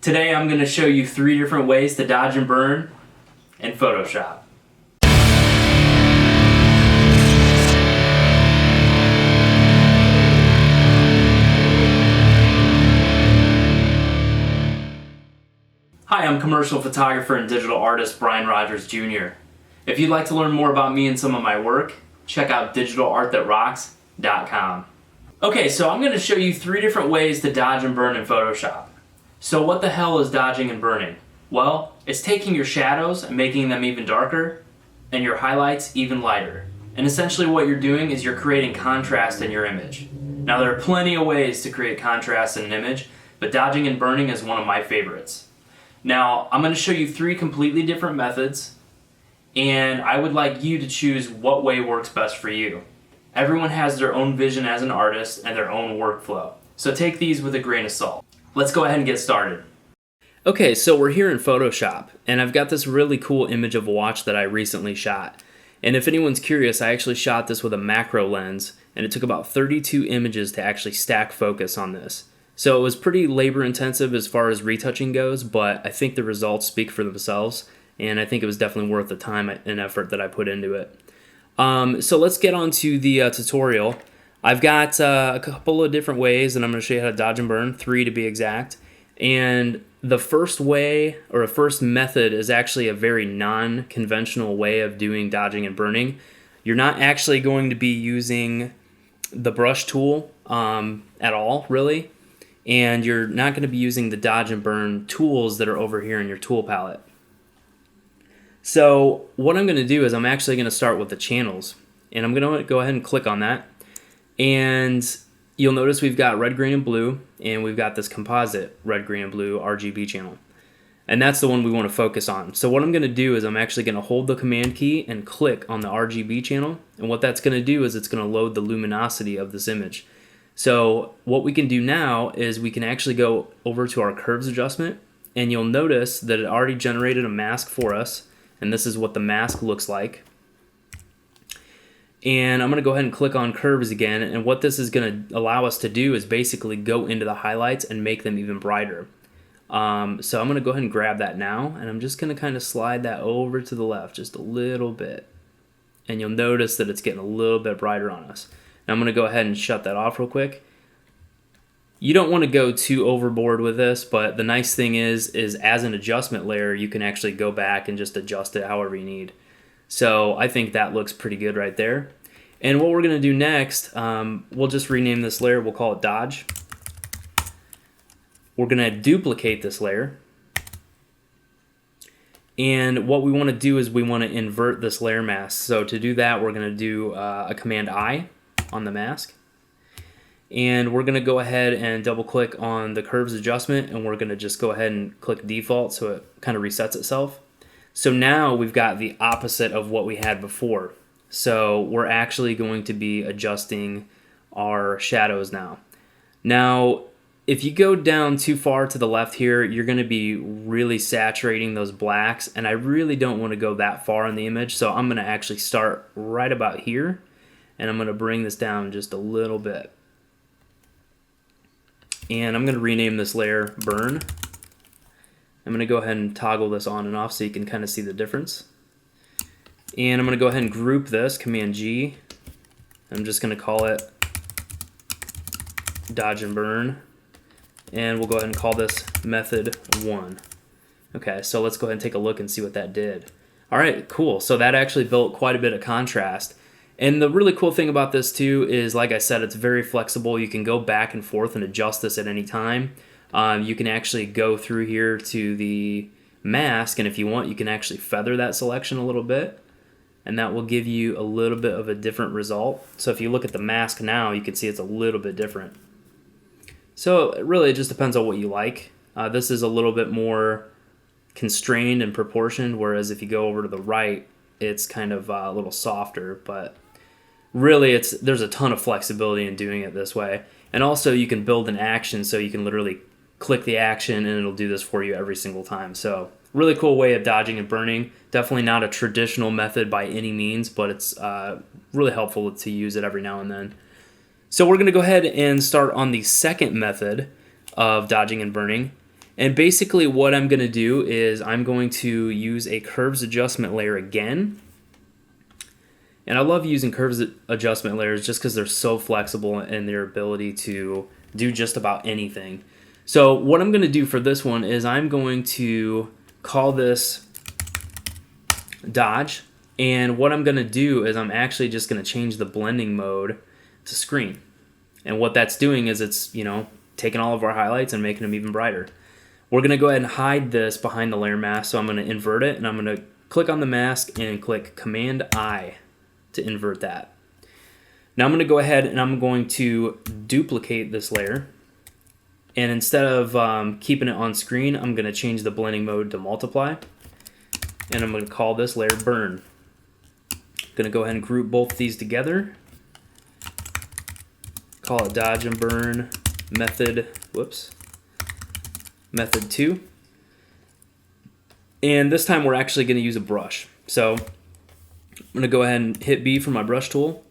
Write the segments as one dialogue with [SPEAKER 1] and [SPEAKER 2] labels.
[SPEAKER 1] Today I'm going to show you 3 different ways to dodge and burn in Photoshop. Hi, I'm commercial photographer and digital artist Brian Rodgers Jr. If you'd like to learn more about me and some of my work, check out digitalartthatrocks.com. Okay, so I'm going to show you 3 different ways to dodge and burn in Photoshop. So what the hell is dodging and burning? Well, it's taking your shadows and making them even darker and your highlights even lighter. And essentially what you're doing is you're creating contrast in your image. Now there are plenty of ways to create contrast in an image, but dodging and burning is one of my favorites. Now I'm going to show you 3 completely different methods, and I would like you to choose what way works best for you. Everyone has their own vision as an artist and their own workflow, so take these with a grain of salt. Let's go ahead and get started. Okay, so we're here in Photoshop, and I've got this really cool image of a watch that I recently shot. And if anyone's curious, I actually shot this with a macro lens, and it took about 32 images to actually stack focus on this. So it was pretty labor intensive as far as retouching goes, but I think the results speak for themselves, and I think it was definitely worth the time and effort that I put into it. So let's get on to the tutorial. I've got a couple of different ways, and I'm going to show you how to dodge and burn, 3 to be exact. And the first way, or the first method, is actually a very non-conventional way of doing dodging and burning. You're not actually going to be using the brush tool at all, really. And you're not going to be using the dodge and burn tools that are over here in your tool palette. So what I'm going to do is I'm actually going to start with the channels. And I'm going to go ahead and click on that. And you'll notice we've got red, green, and blue, and we've got this composite red, green, and blue RGB channel. And that's the one we want to focus on. So what I'm going to do is I'm actually going to hold the command key and click on the RGB channel. And what that's going to do is it's going to load the luminosity of this image. So what we can do now is we can actually go over to our curves adjustment, and you'll notice that it already generated a mask for us. And this is what the mask looks like. And I'm going to go ahead and click on curves again, and what this is going to allow us to do is basically go into the highlights and make them even brighter. So I'm going to go ahead and grab that now, and I'm just going to kind of slide that over to the left just a little bit. And you'll notice that it's getting a little bit brighter on us. Now I'm going to go ahead and shut that off real quick. You don't want to go too overboard with this, but the nice thing is as an adjustment layer, you can actually go back and just adjust it however you need. So I think that looks pretty good right there. And what we're going to do next, we'll just rename this layer. We'll call it Dodge. We're going to duplicate this layer. And what we want to do is we want to invert this layer mask. So to do that, we're going to do a Command I on the mask. And we're going to go ahead and double click on the curves adjustment, and we're going to just go ahead and click default so it kind of resets itself. So now we've got the opposite of what we had before. So we're actually going to be adjusting our shadows now. Now, if you go down too far to the left here, you're going to be really saturating those blacks, and I really don't want to go that far in the image. So I'm going to actually start right about here, and I'm going to bring this down just a little bit. And I'm going to rename this layer Burn. I'm going to go ahead and toggle this on and off so you can kind of see the difference. And I'm going to go ahead and group this, Command G. I'm just going to call it Dodge and Burn. And we'll go ahead and call this Method 1. Okay, so let's go ahead and take a look and see what that did. All right, cool. So that actually built quite a bit of contrast. And the really cool thing about this too is, like I said, it's very flexible. You can go back and forth and adjust this at any time. You can actually go through here to the mask, and if you want, you can actually feather that selection a little bit, and that will give you a little bit of a different result. So if you look at the mask now, you can see it's a little bit different. So really it just depends on what you like. This is a little bit more constrained and proportioned, whereas if you go over to the right, it's kind of a little softer, but really there's a ton of flexibility in doing it this way. And also you can build an action, so you can literally click the action and it'll do this for you every single time. So really cool way of dodging and burning. Definitely not a traditional method by any means, but it's really helpful to use it every now and then. So we're going to go ahead and start on the second method of dodging and burning. And basically what I'm going to do is I'm going to use a curves adjustment layer again. And I love using curves adjustment layers just because they're so flexible in their ability to do just about anything. So what I'm going to do for this one is I'm going to call this dodge. And what I'm going to do is I'm actually just going to change the blending mode to screen. And what that's doing is it's, taking all of our highlights and making them even brighter. We're going to go ahead and hide this behind the layer mask. So I'm going to invert it, and I'm going to click on the mask and click Command I to invert that. Now I'm going to go ahead and I'm going to duplicate this layer. And instead of keeping it on screen, I'm going to change the blending mode to multiply. And I'm going to call this layer burn. Going to go ahead and group both these together. Call it dodge and burn method 2. And this time we're actually going to use a brush. So I'm going to go ahead and hit B for my brush tool.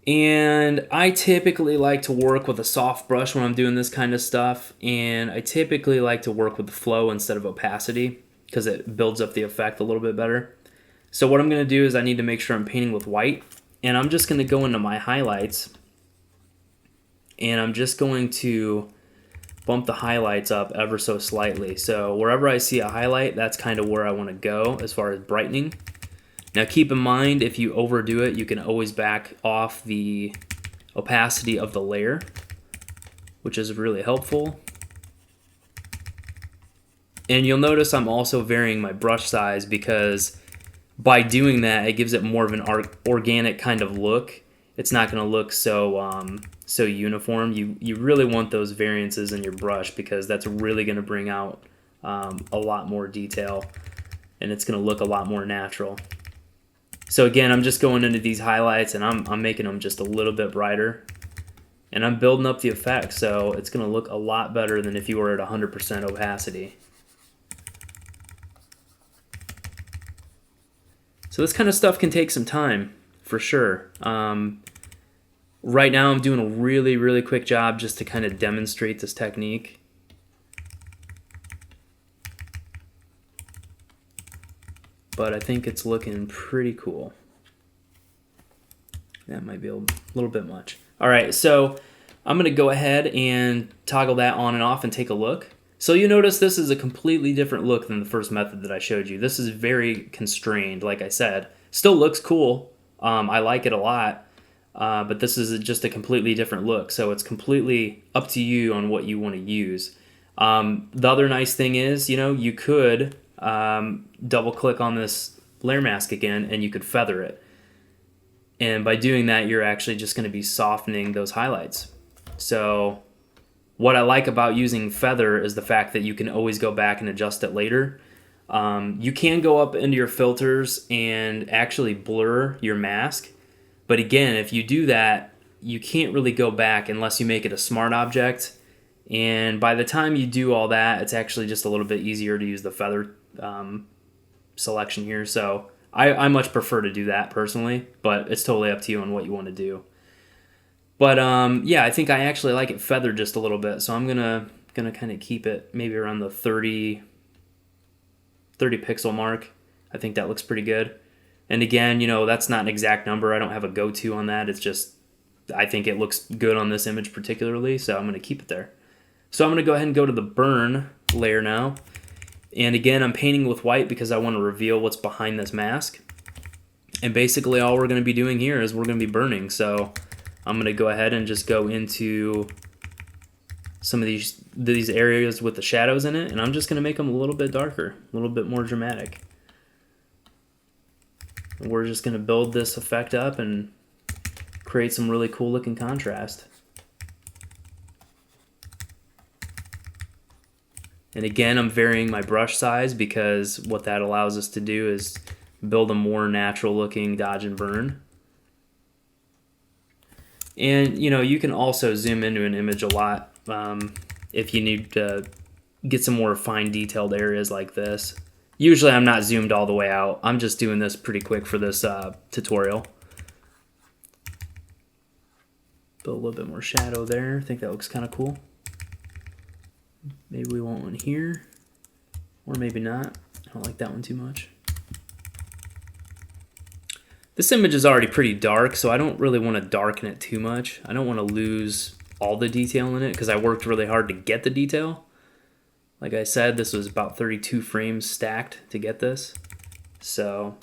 [SPEAKER 1] And I typically like to work with a soft brush when I'm doing this kind of stuff. And I typically like to work with the flow instead of opacity because it builds up the effect a little bit better. So what I'm going to do is I need to make sure I'm painting with white. And I'm just going to go into my highlights. And I'm just going to bump the highlights up ever so slightly. So wherever I see a highlight, that's kind of where I want to go as far as brightening. Now keep in mind, if you overdo it, you can always back off the opacity of the layer, which is really helpful. And you'll notice I'm also varying my brush size because by doing that, it gives it more of an organic kind of look. It's not going to look so uniform. You really want those variances in your brush because that's really going to bring out a lot more detail, and it's going to look a lot more natural. So again, I'm just going into these highlights and I'm making them just a little bit brighter, and I'm building up the effect, so it's going to look a lot better than if you were at 100% opacity. So this kind of stuff can take some time, for sure. Right now I'm doing a really, really quick job just to kind of demonstrate this technique. But I think it's looking pretty cool. That might be a little bit much. All right, so I'm gonna go ahead and toggle that on and off and take a look. So you notice this is a completely different look than the first method that I showed you. This is very constrained, like I said. Still looks cool. I like it a lot. But this is just a completely different look, so it's completely up to you on what you want to use. The other nice thing is, you could double click on this layer mask again and you could feather it. And by doing that, you're actually just going to be softening those highlights. So what I like about using feather is the fact that you can always go back and adjust it later. You can go up into your filters and actually blur your mask. But again, if you do that, you can't really go back unless you make it a smart object. And by the time you do all that, it's actually just a little bit easier to use the feather selection here. So I much prefer to do that personally, but it's totally up to you on what you want to do. But yeah, I think I actually like it feathered just a little bit. So I'm gonna kind of keep it maybe around the 30 pixel mark. I think that looks pretty good. And again, that's not an exact number. I don't have a go-to on that. It's just, I think it looks good on this image particularly, so I'm going to keep it there. So I'm going to go ahead and go to the burn layer now. And again, I'm painting with white because I want to reveal what's behind this mask. And basically all we're going to be doing here is we're going to be burning. So I'm going to go ahead and just go into some of these areas with the shadows in it, and I'm just going to make them a little bit darker, a little bit more dramatic. We're just going to build this effect up and create some really cool looking contrast. And again, I'm varying my brush size because what that allows us to do is build a more natural looking dodge and burn. And you can also zoom into an image a lot if you need to get some more fine detailed areas like this. Usually I'm not zoomed all the way out. I'm just doing this pretty quick for this tutorial. Build a little bit more shadow there. I think that looks kind of cool. Maybe we want one here, or maybe not. I don't like that one too much. This image is already pretty dark, so I don't really want to darken it too much. I don't want to lose all the detail in it because I worked really hard to get the detail. Like I said, this was about 32 frames stacked to get this. So,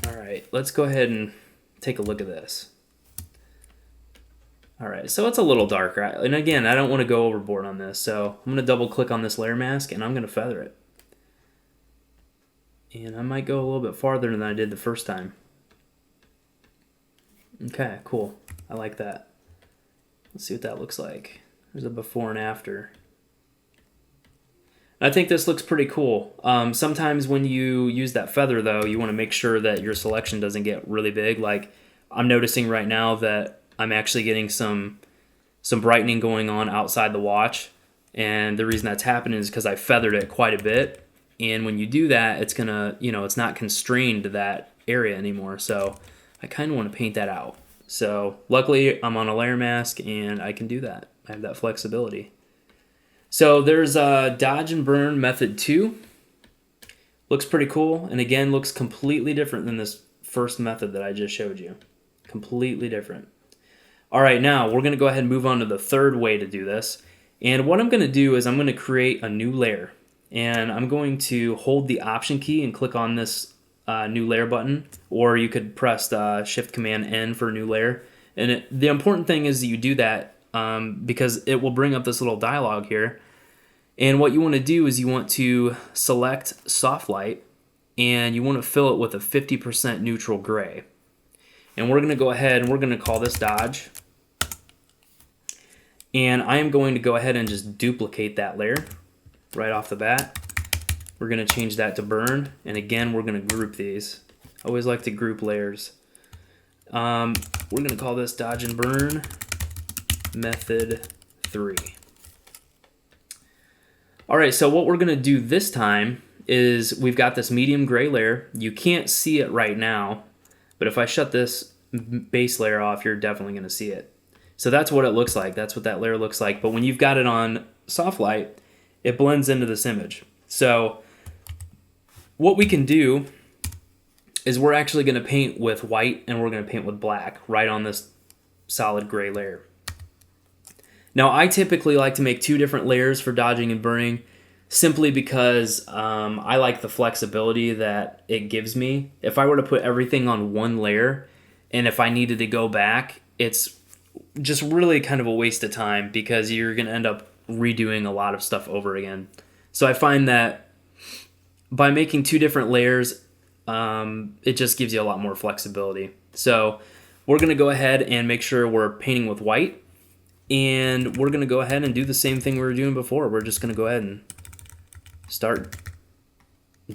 [SPEAKER 1] all right, let's go ahead and take a look at this. All right, so it's a little darker. And again, I don't want to go overboard on this. So I'm going to double click on this layer mask and I'm going to feather it. And I might go a little bit farther than I did the first time. Okay, cool. I like that. Let's see what that looks like. There's a before and after. I think this looks pretty cool. Sometimes when you use that feather, though, you want to make sure that your selection doesn't get really big. Like I'm noticing right now that I'm actually getting some brightening going on outside the watch. And the reason that's happening is because I feathered it quite a bit. And when you do that, it's gonna, it's not constrained to that area anymore. So I kind of want to paint that out. So luckily I'm on a layer mask and I can do that. I have that flexibility. So there's Dodge and Burn Method 2. Looks pretty cool. And again, looks completely different than this first method that I just showed you. Completely different. All right, now we're going to go ahead and move on to the third way to do this. And what I'm going to do is I'm going to create a new layer. And I'm going to hold the Option key and click on this new layer button, or you could press Shift Command N for a new layer. And the important thing is that you do that because it will bring up this little dialog here. And what you want to do is you want to select Soft Light, and you want to fill it with a 50% neutral gray. And we're going to go ahead and we're going to call this Dodge. And I am going to go ahead and just duplicate that layer right off the bat. We're going to change that to Burn, and again we're going to group these. I always like to group layers. We're going to call this Dodge and Burn Method 3. Alright, so what we're going to do this time is we've got this medium gray layer. You can't see it right now, but if I shut this base layer off, you're definitely going to see it. So that's what it looks like. That's what that layer looks like. But when you've got it on Soft Light, it blends into this image. So what we can do is we're actually going to paint with white and we're going to paint with black right on this solid gray layer. Now I typically like to make two different layers for dodging and burning simply because I like the flexibility that it gives me. If I were to put everything on one layer and if I needed to go back, it's just really kind of a waste of time because you're going to end up redoing a lot of stuff over again. So I find that by making two different layers, it just gives you a lot more flexibility. So we're going to go ahead and make sure we're painting with white, and we're going to go ahead and do the same thing we were doing before. We're just going to go ahead and start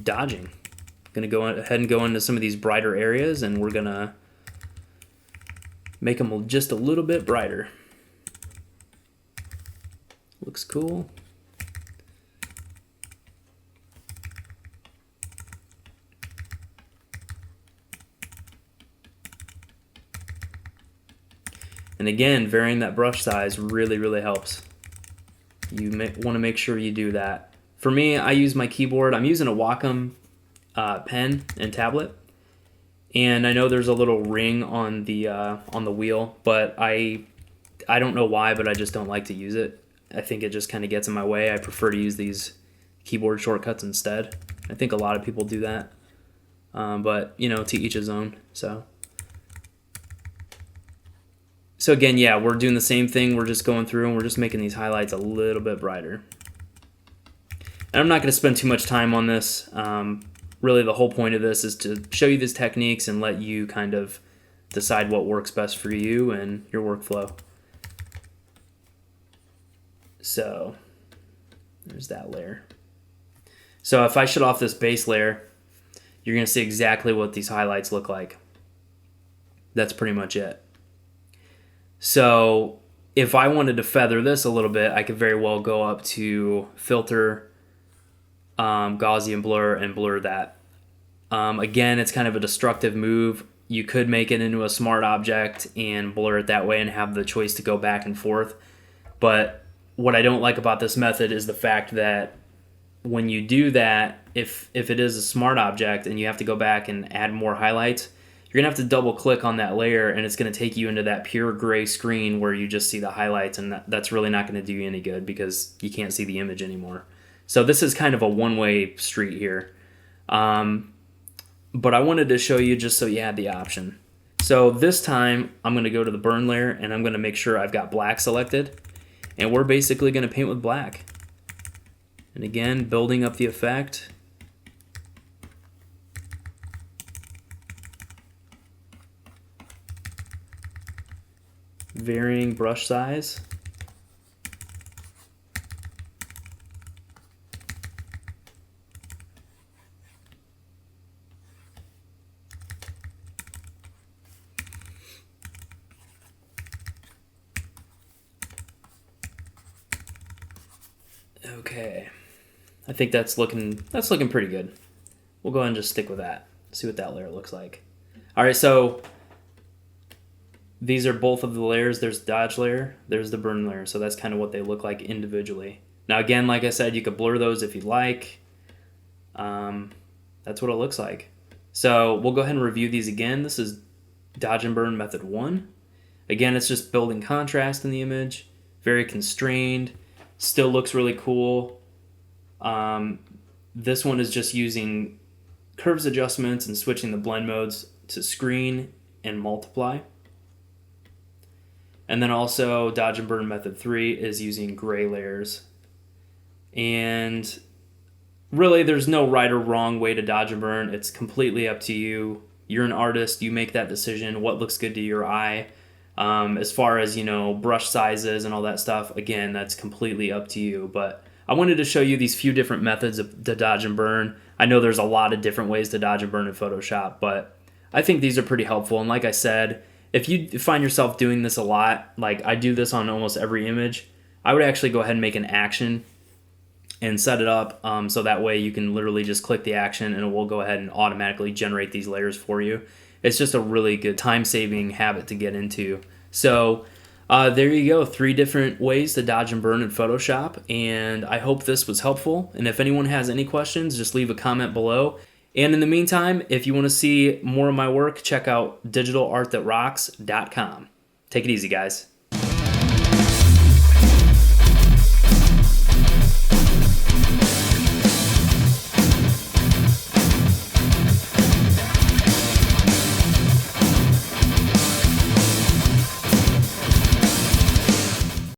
[SPEAKER 1] dodging. Going to go ahead and go into some of these brighter areas, and we're going to make them just a little bit brighter. Looks cool. And again, varying that brush size really helps. You want to make sure you do that. For me, I use my keyboard. I'm using a Wacom pen and tablet. And I know there's a little ring on the wheel, but I don't know why, but I just don't like to use it. I think it just kind of gets in my way. I prefer to use these keyboard shortcuts instead. I think a lot of people do that. But, to each his own. So again, yeah, we're doing the same thing. We're just going through and we're just making these highlights a little bit brighter. And I'm not going to spend too much time on this. Really, the whole point of this is to show you these techniques and let you kind of decide what works best for you and your workflow. So there's that layer. So if I shut off this base layer, you're going to see exactly what these highlights look like. That's pretty much it. So if I wanted to feather this a little bit, I could very well go up to Filter, Gaussian Blur, and blur that. Again, it's kind of a destructive move. You could make it into a smart object and blur it that way and have the choice to go back and forth. But what I don't like about this method is the fact that when you do that, if it is a smart object and you have to go back and add more highlights, you're going to have to double click on that layer, and it's going to take you into that pure gray screen where you just see the highlights, and that's really not going to do you any good because you can't see the image anymore. So this is kind of a one-way street here. But I wanted to show you just so you had the option. So this time I'm going to go to the burn layer, and I'm going to make sure I've got black selected, and we're basically going to paint with black. And again, building up the effect. Varying brush size. Okay, I think that's looking pretty good. We'll go ahead and just stick with that. See what that layer looks like. All right, so these are both of the layers. There's the dodge layer, there's the burn layer. So that's kind of what they look like individually. Now again, like I said, you could blur those if you like. That's what it looks like. So we'll go ahead and review these again. This is dodge and burn method 1. Again, it's just building contrast in the image, very constrained, still looks really cool. This one is just using curves adjustments and switching the blend modes to screen and multiply. And then also dodge and burn method 3 is using gray layers. And really there's no right or wrong way to dodge and burn. It's completely up to you. You're an artist, you make that decision, what looks good to your eye. As far as, brush sizes and all that stuff, again, that's completely up to you. But I wanted to show you these few different methods to dodge and burn. I know there's a lot of different ways to dodge and burn in Photoshop, but I think these are pretty helpful. And like I said, if you find yourself doing this a lot, like I do this on almost every image, I would actually go ahead and make an action and set it up so that way you can literally just click the action and it will go ahead and automatically generate these layers for you. It's just a really good time-saving habit to get into. So there you go, 3 different ways to dodge and burn in Photoshop, and I hope this was helpful. And if anyone has any questions, just leave a comment below. And in the meantime, if you want to see more of my work, check out digitalartthatrocks.com. Take it easy, guys.